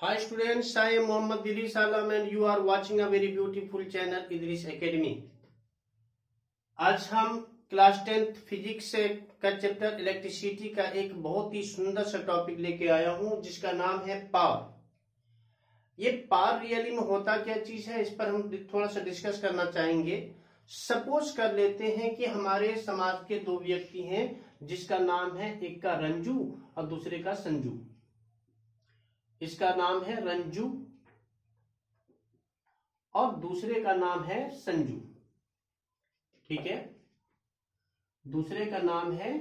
Hi students, I am Mohammad Idris Alam and you are watching a very beautiful channel Idris Academy। आज हम class 10th physics का chapter electricity का एक बहुत ही सुंदर सा टॉपिक लेके आया हूं जिसका नाम है पावर। ये पावर रियली में होता क्या चीज है, इस पर हम थोड़ा सा डिस्कस करना चाहेंगे। सपोज कर लेते हैं कि हमारे समाज के दो व्यक्ति हैं जिसका नाम है, एक का रंजू और दूसरे का संजू। इसका नाम है रंजू और दूसरे का नाम है संजू, ठीक है। दूसरे का नाम है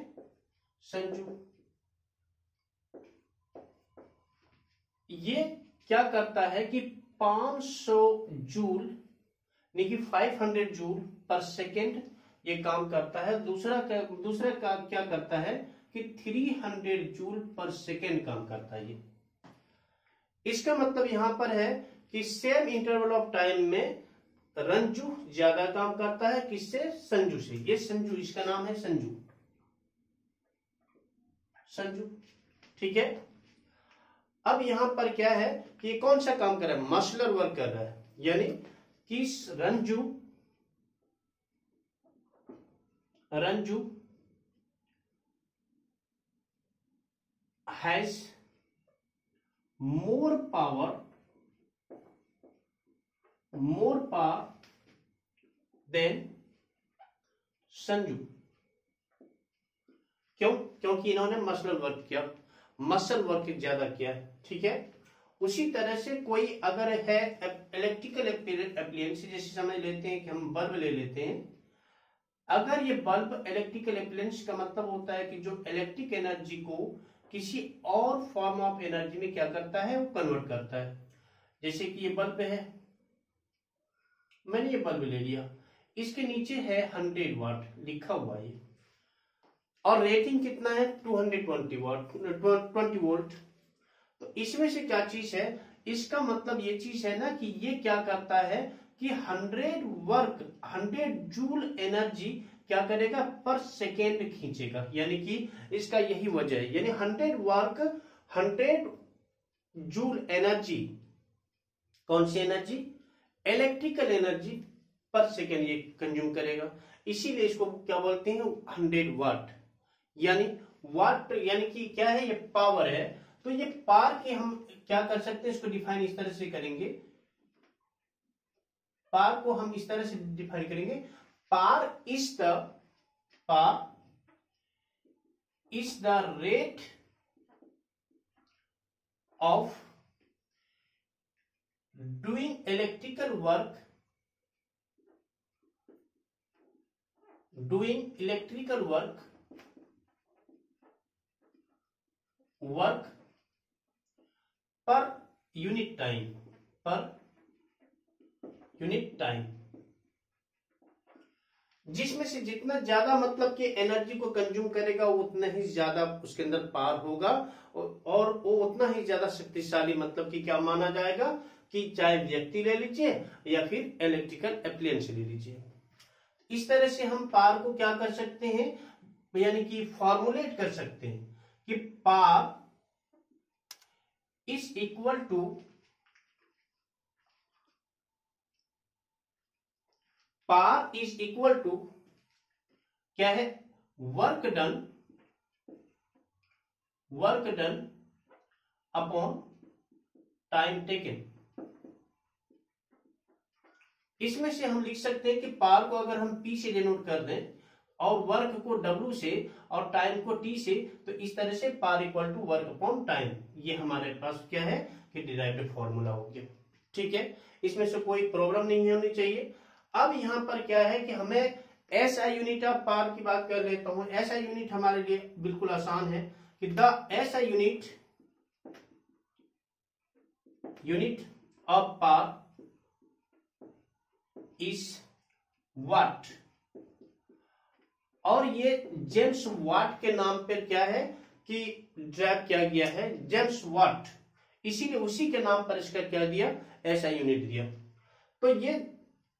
संजू। ये क्या करता है कि 500 जूल यानी कि 500 जूल पर सेकेंड ये काम करता है। दूसरा का क्या करता है कि 300 जूल पर सेकेंड काम करता है। ये इसका मतलब यहां पर है कि सेम इंटरवल ऑफ टाइम में रंजू ज्यादा काम करता है किससे, संजू से। ये संजू, इसका नाम है संजू, संजू, ठीक है। अब यहां पर क्या है कि कौन सा काम कर रहा है, मसलर वर्क कर रहा है, यानी कि Ranju has more power than Sanju. क्यों? क्योंकि इन्होंने मसल वर्क किया, मसल वर्क ज्यादा किया, ठीक है। उसी तरह से कोई अगर है इलेक्ट्रिकल एप्लियंस, जैसे समझ लेते हैं कि हम बल्ब ले लेते हैं। अगर ये बल्ब इलेक्ट्रिकल एप्लियंस का मतलब होता है कि जो इलेक्ट्रिक एनर्जी को किसी और फॉर्म ऑफ एनर्जी में क्या करता है, वो कन्वर्ट करता है। जैसे कि ये बल्ब है, मैंने ये बल्ब ले लिया, इसके नीचे है 100 वाट लिखा हुआ है और रेटिंग कितना है 220 वाट 20 वोल्ट। तो इसमें से क्या चीज है, इसका मतलब ये चीज है ना कि ये क्या करता है कि 100 जूल एनर्जी क्या करेगा, पर सेकेंड खींचेगा। यानी कि इसका यही वजह है, यानी 100 जूल एनर्जी, कौन सी energy, electrical energy per second ये कंज्यूम करेगा। इसीलिए इसको क्या बोलते हैं, 100 वाट। यानी वाट यानी कि क्या है, ये पावर है। तो ये पावर के हम क्या कर सकते हैं, इसको डिफाइन इस तरह से करेंगे। पावर को हम इस तरह से डिफाइन करेंगे, power is the rate of doing electrical work per unit time, जिसमें से जितना ज्यादा मतलब कि एनर्जी को कंज्यूम करेगा उतना ही ज्यादा उसके अंदर पावर होगा और वो उतना ही ज्यादा शक्तिशाली, मतलब कि क्या माना जाएगा कि चाहे व्यक्ति ले लीजिए या फिर इलेक्ट्रिकल एप्लियंस ले लीजिए। इस तरह से हम पावर को क्या कर सकते हैं, यानी कि फॉर्मुलेट कर सकते हैं कि पावर इज इक्वल टू क्या है, work done upon time taken. इसमें से हम लिख सकते हैं कि पावर को अगर हम P से डिनोट कर दें और वर्क को W से और टाइम को T से, तो इस तरह से power equal to work upon time. ये हमारे पास क्या है कि डिराइव्ड फॉर्मूला हो गया, ठीक है। इसमें से कोई प्रॉब्लम नहीं होनी चाहिए। अब यहां पर क्या है कि हमें SI यूनिट ऑफ पावर की बात कर लेता हूं। SI यूनिट हमारे लिए बिल्कुल आसान है कि the SI unit of power is what. और ये जेम्स वाट के नाम पर क्या है कि ड्राइव किया गया है, जेम्स वाट, इसीलिए उसी के नाम पर इसका क्या दिया, SI यूनिट दिया। तो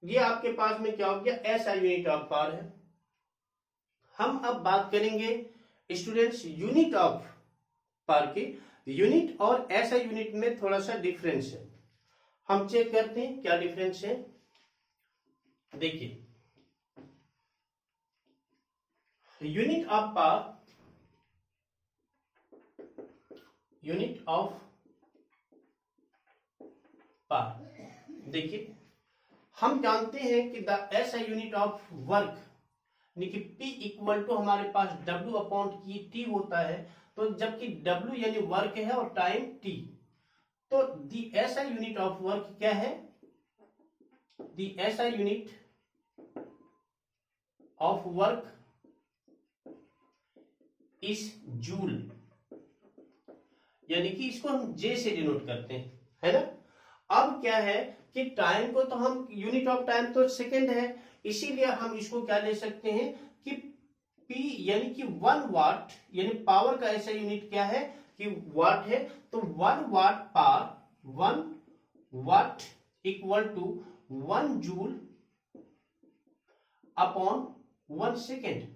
ये आपके पास में क्या हो गया, SI यूनिट ऑफ पावर है। हम अब बात करेंगे स्टूडेंट्स यूनिट ऑफ पावर की। यूनिट और एसआई यूनिट में थोड़ा सा डिफरेंस है, हम चेक करते हैं क्या डिफरेंस है। देखिए, unit of power, unit of power, देखिए हम जानते हैं कि the SI unit of work यानी कि P इक्वल टू हमारे पास W अपॉन T होता है, तो जबकि W यानी वर्क है और टाइम T, तो the SI unit of work क्या है, the SI unit of work is joule, यानी कि इसको हम J से डिनोट करते हैं, है ना। अब क्या है कि टाइम को तो हम यूनिट ऑफ टाइम तो सेकेंड है, इसीलिए हम इसको क्या ले सकते हैं कि P यानी कि 1 वाट, यानी पावर का ऐसा यूनिट क्या है कि वाट है, तो 1 watt power, 1 watt equal to 1 joule upon 1 second.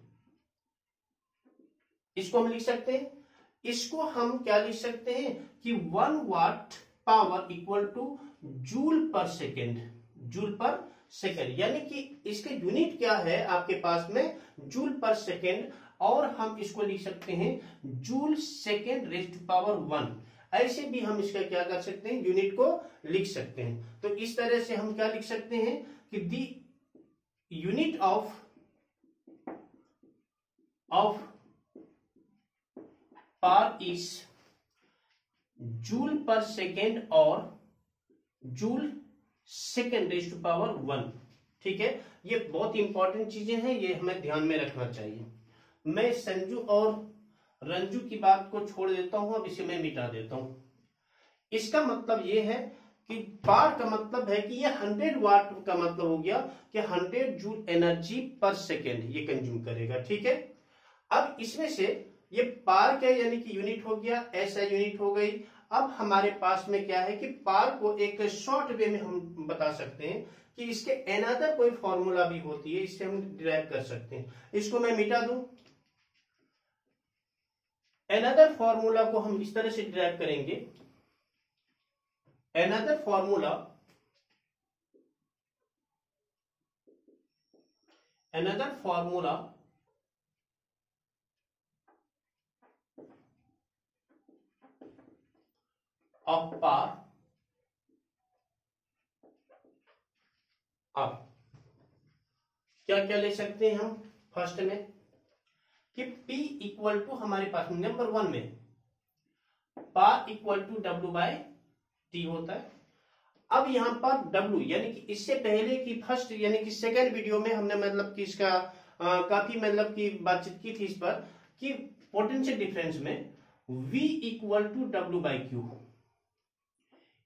इसको हम लिख सकते हैं, इसको हम क्या लिख सकते हैं कि 1 watt power equal to joule per second, joule per second, यानी कि इसके यूनिट क्या है आपके पास में जूल पर सेकेंड, और हम इसको लिख सकते हैं joule second raised to power 1। ऐसे भी हम इसका क्या कर सकते हैं, यूनिट को लिख सकते हैं। तो इस तरह से हम क्या लिख सकते हैं कि the unit of power is joule per second और joule second raised to power 1। ठीक है, ये बहुत इंपॉर्टेंट चीजें हैं, ये हमें ध्यान में रखना चाहिए। मैं संजू और रंजू की बात को छोड़ देता हूं, अब इसे मैं मिटा देता हूं। इसका मतलब ये है कि पावर का मतलब है कि ये 100 वाट का मतलब हो गया कि 100 जूल एनर्जी पर सेकेंड ये कंज्यूम करेगा। ठीक है, अब इसमें से ये पावर क्या यानी कि यूनिट हो गया, ऐसा यूनिट हो गई। अब हमारे पास में क्या है कि पावर को एक शॉर्ट वे में हम बता सकते हैं कि इसके अनदर कोई फॉर्मूला भी होती है, इससे हम डिराइव कर सकते हैं। इसको मैं मिटा दूं, अनदर फॉर्मूला को हम इस तरह से डिराइव करेंगे, another formula, another formula of power. अब क्या क्या ले सकते हैं हम, फर्स्ट में कि P इक्वल टू हमारे पास नंबर 1 में power equal to W by T होता है। अब यहां पर W यानी कि इससे पहले की फर्स्ट यानी कि सेकेंड वीडियो में हमने मतलब कि इसका काफी मतलब की बातचीत की थी इस पर कि पोटेंशियल डिफरेंस में V equal to W by Q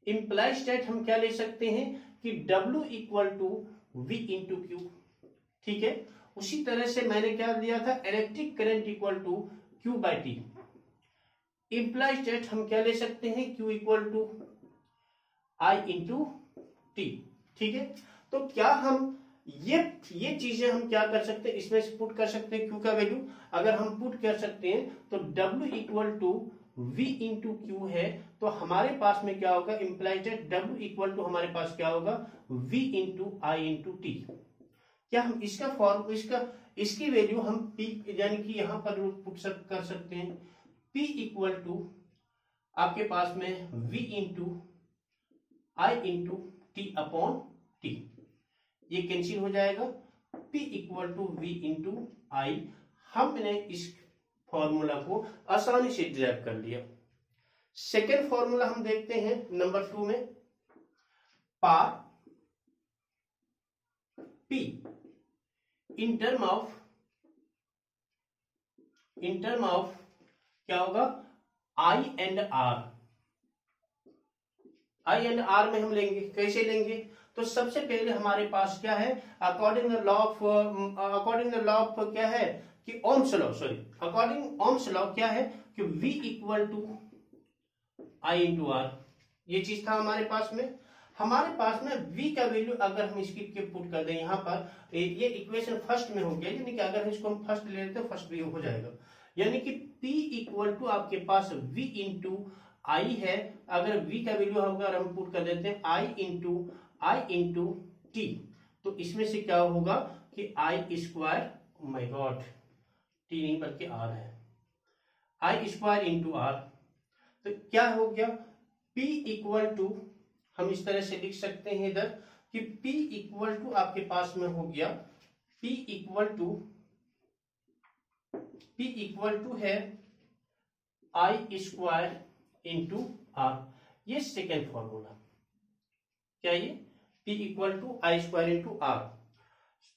implies that हम क्या ले सकते हैं कि W equal to V into Q. ठीक है, उसी तरह से मैंने क्या दिया था, electric current equal to Q by T, implies that हम क्या ले सकते हैं Q equal to I into T. ठीक है, तो क्या हम ये चीजें हम क्या कर सकते हैं, इसमें से पुट कर सकते हैं Q का वैल्यू। अगर हम पुट कर सकते हैं तो W equal to V into Q है, तो हमारे पास में क्या होगा, इंप्लाइज W इक्वल टू हमारे पास क्या होगा V into I into T. क्या हम इसका फॉर्म इसकी वैल्यू हम P यानी कि यहां पर पुट कर सकते हैं P इक्वल टू आपके पास में V into I into T upon T, ये कैंसिल हो जाएगा, P equal to V into I. हमने इस फॉर्मूला को आसानी से डिराइव कर लिया। सेकेंड फॉर्मूला हम देखते हैं नंबर 2 में, power P in term of क्या होगा, I and R। I and R में हम लेंगे, कैसे लेंगे, तो सबसे पहले हमारे पास क्या है, अकॉर्डिंग द लॉ ऑफ क्या है कि Ohm's law, according Ohm's law क्या है कि V equal to I into R, ये चीज था हमारे पास में। हमारे पास में V का वैल्यू अगर हम इसकी पुट कर दें यहाँ पर, ये इक्वेशन फर्स्ट में हो गया, यानी कि अगर इसको हम फर्स्ट ले लेते हैं फर्स्ट भी हो जाएगा, यानी कि P इक्वल टू आपके पास V इंटू आई है, अगर v का वैल्यू अगर हम पुट कर देते हैं आई इंटू टी, तो इसमें से क्या होगा कि आई स्क्वायर, माय गॉड टी नहीं बल्कि आर है, आई स्क्वायर इंटू आर, तो क्या हो गया P इक्वल टू, हम इस तरह से लिख सकते हैं इधर कि P इक्वल टू आपके पास में हो गया P इक्वल टू है आई स्क्वायर इंटू आर, ये सेकेंड फॉर्मूला, क्या ये P equal to I square into R.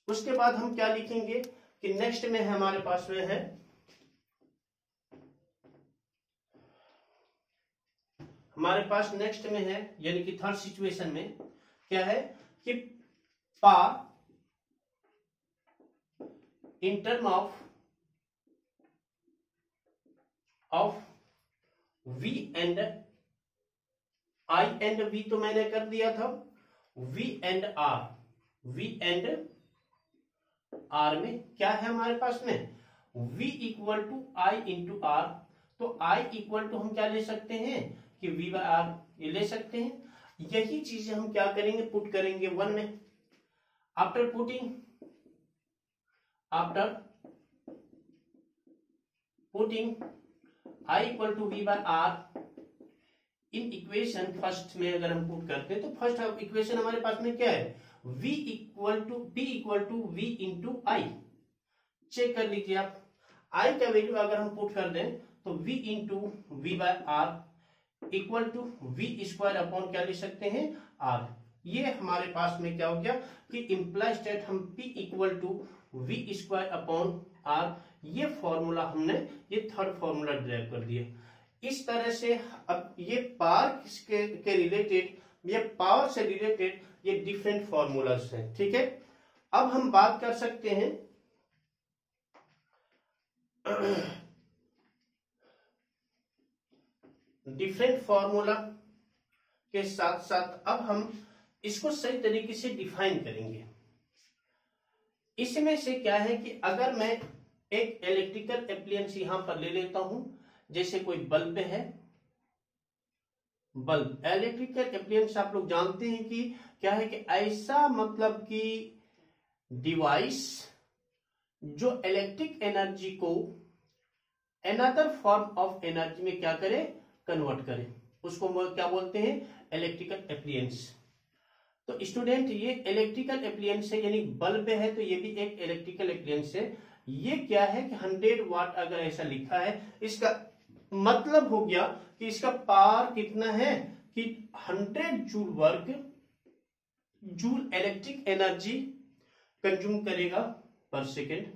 उसके बाद हम क्या लिखेंगे कि नेक्स्ट में हमारे पास में है नेक्स्ट में है यानी कि थर्ड सिचुएशन में क्या है कि power in term of V and I and V तो मैंने कर दिया था, V एंड R में क्या है हमारे पास में V equal to I into R, तो I इक्वल टू हम क्या ले सकते हैं कि V बाय आर ये ले सकते हैं। यही चीजें हम क्या करेंगे पुट करेंगे 1 में। After putting I equal to V by R in equation first में अगर हम पुट करते हैं तो फर्स्ट इक्वेशन हमारे पास में क्या है P equal to V into I. Check कर लीजिए आप, I का वैल्यू अगर हम पुट कर दें तो V into V by R equal to V square upon क्या ले सकते हैं R। ये हमारे पास में क्या हो गया कि इंप्लाई स्टेट हम P equal to V square upon R, ये फॉर्मूला हमने ये थर्ड फॉर्मूला ड्राइव कर दिया। इस तरह से अब ये पावर के रिलेटेड, ये पावर से रिलेटेड ये डिफरेंट फॉर्मूलाज हैं, ठीक है। अब हम बात कर सकते हैं डिफरेंट फॉर्मूला के साथ साथ अब हम इसको सही तरीके से डिफाइन करेंगे। इसमें से क्या है कि अगर मैं एक इलेक्ट्रिकल एप्लायंस यहां पर ले लेता हूं, जैसे कोई बल्ब है, बल्ब इलेक्ट्रिकल एप्लायंस आप लोग जानते हैं कि क्या है कि ऐसा मतलब कि डिवाइस जो इलेक्ट्रिक एनर्जी को अनदर फॉर्म ऑफ एनर्जी में क्या करे कन्वर्ट करे, उसको क्या बोलते हैं इलेक्ट्रिकल एप्लायंस। तो स्टूडेंट ये इलेक्ट्रिकल एप्लायंस है यानी बल्ब है, तो ये भी एक इलेक्ट्रिकल एप्लायंस है। ये क्या है कि 100 वाट अगर ऐसा लिखा है, इसका मतलब हो गया कि इसका पावर कितना है कि 100 जूल इलेक्ट्रिक एनर्जी कंज्यूम करेगा पर second.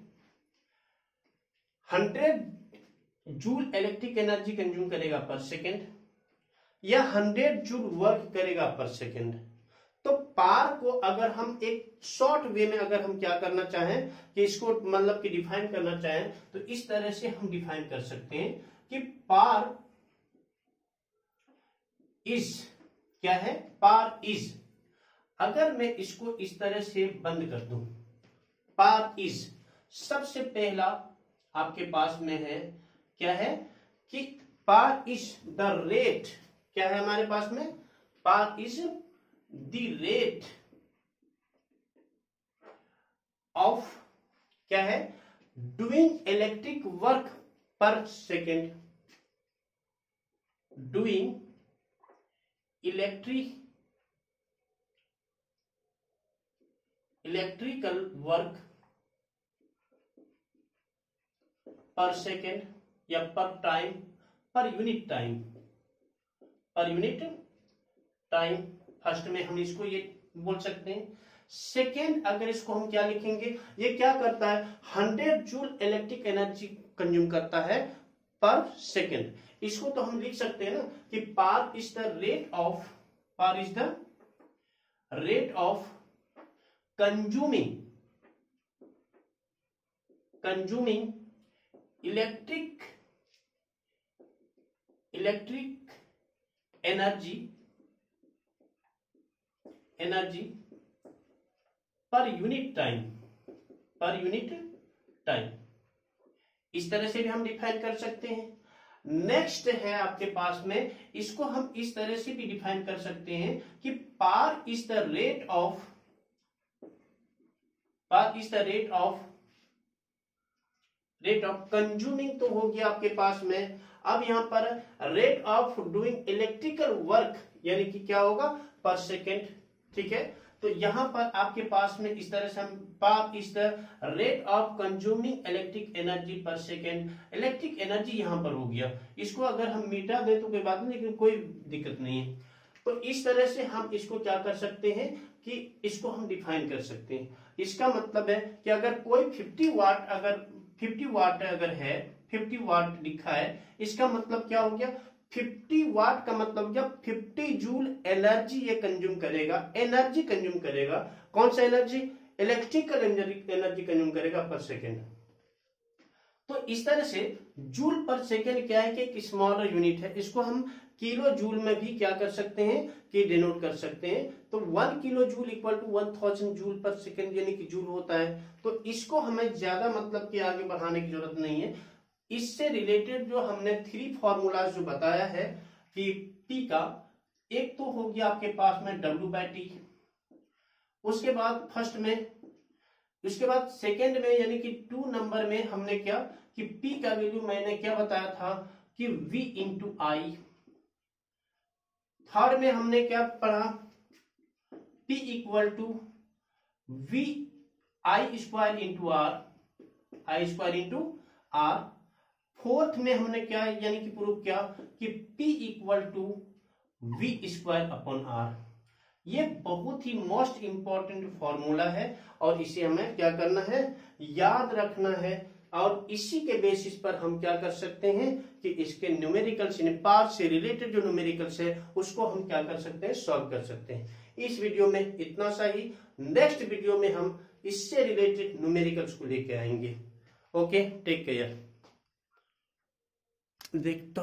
100 joule electric energy consume करेगा पर सेकेंड या 100 जूल वर्क करेगा पर सेकेंड। तो पावर को अगर हम एक शॉर्ट वे में अगर हम क्या करना चाहें कि इसको मतलब कि डिफाइन करना चाहें तो इस तरह से हम डिफाइन कर सकते हैं कि पावर इज क्या है, पावर इज, अगर मैं इसको इस तरह से बंद कर दूं, पावर इज सबसे पहला आपके पास में है क्या है कि पावर इज द रेट, क्या है हमारे पास में power is the rate of क्या है डूइंग इलेक्ट्रिक वर्क पर सेकेंड, डूइंग इलेक्ट्रिकल वर्क पर सेकेंड या पर time, per unit time first में हम इसको ये बोल सकते हैं। सेकेंड अगर इसको हम क्या लिखेंगे, ये क्या करता है 100 जूल इलेक्ट्रिक एनर्जी कंज्यूम करता है पर सेकेंड। इसको तो हम लिख सकते हैं ना कि power is the rate of consuming electric energy per unit time. इस तरह से भी हम डिफाइन कर सकते हैं। नेक्स्ट है आपके पास में, इसको हम इस तरह से भी डिफाइन कर सकते हैं कि power is the rate of consuming, तो हो गया आपके पास में। अब यहां पर rate of doing electrical work यानी कि क्या होगा, पर सेकेंड। ठीक है, तो यहां पर आपके पास में इस तरह से हम power is the rate of consuming electric energy per second, electric energy यहां पर हो गया। इसको अगर हम मिटा दें तो कोई बात नहीं, लेकिन कोई दिक्कत नहीं है। तो इस तरह से हम इसको क्या कर सकते हैं कि इसको हम डिफाइन कर सकते हैं। इसका मतलब है कि अगर कोई 50 वाट अगर है, 50 वाट लिखा है, इसका मतलब क्या हो गया, 50 वाट का मतलब क्या, 50 जूल एनर्जी ये कंज्यूम करेगा। कौन सा एनर्जी, इलेक्ट्रिकल एनर्जी कंज्यूम करेगा पर सेकेंड। तो इस तरह से जूल पर सेकेंड क्या है कि एक स्मॉलर यूनिट है, इसको हम किलो जूल में भी क्या कर सकते हैं कि डिनोट कर सकते हैं। तो 1 kilo joule equal to 1000 joule per second यानी कि जूल होता है। तो इसको हमें ज्यादा मतलब कि आगे बढ़ाने की जरूरत नहीं है। इससे रिलेटेड जो हमने 3 फॉर्मूलाज जो बताया है कि P का, एक तो हो गया आपके पास में W/T, उसके बाद उसके बाद सेकेंड में यानी कि 2 नंबर में हमने क्या कि P का वैल्यू मैंने क्या बताया था कि V इंटू आई। थर्ड में हमने क्या पढ़ा, P equal to V I square into R. Fourth में हमने क्या यानी कि प्रूव किया कि P equal to V square upon R. ये बहुत ही मोस्ट इंपॉर्टेंट फॉर्मूला है और इसे हमें क्या करना है, याद रखना है। और इसी के बेसिस पर हम क्या कर सकते हैं कि इसके न्यूमेरिकल्स, पार्ट से रिलेटेड जो न्यूमेरिकल्स है उसको हम क्या कर सकते हैं, सॉल्व कर सकते हैं। इस वीडियो में इतना सा ही। नेक्स्ट वीडियो में हम इससे रिलेटेड न्यूमेरिकल्स को लेके आएंगे। Okay, take care. देखता हूं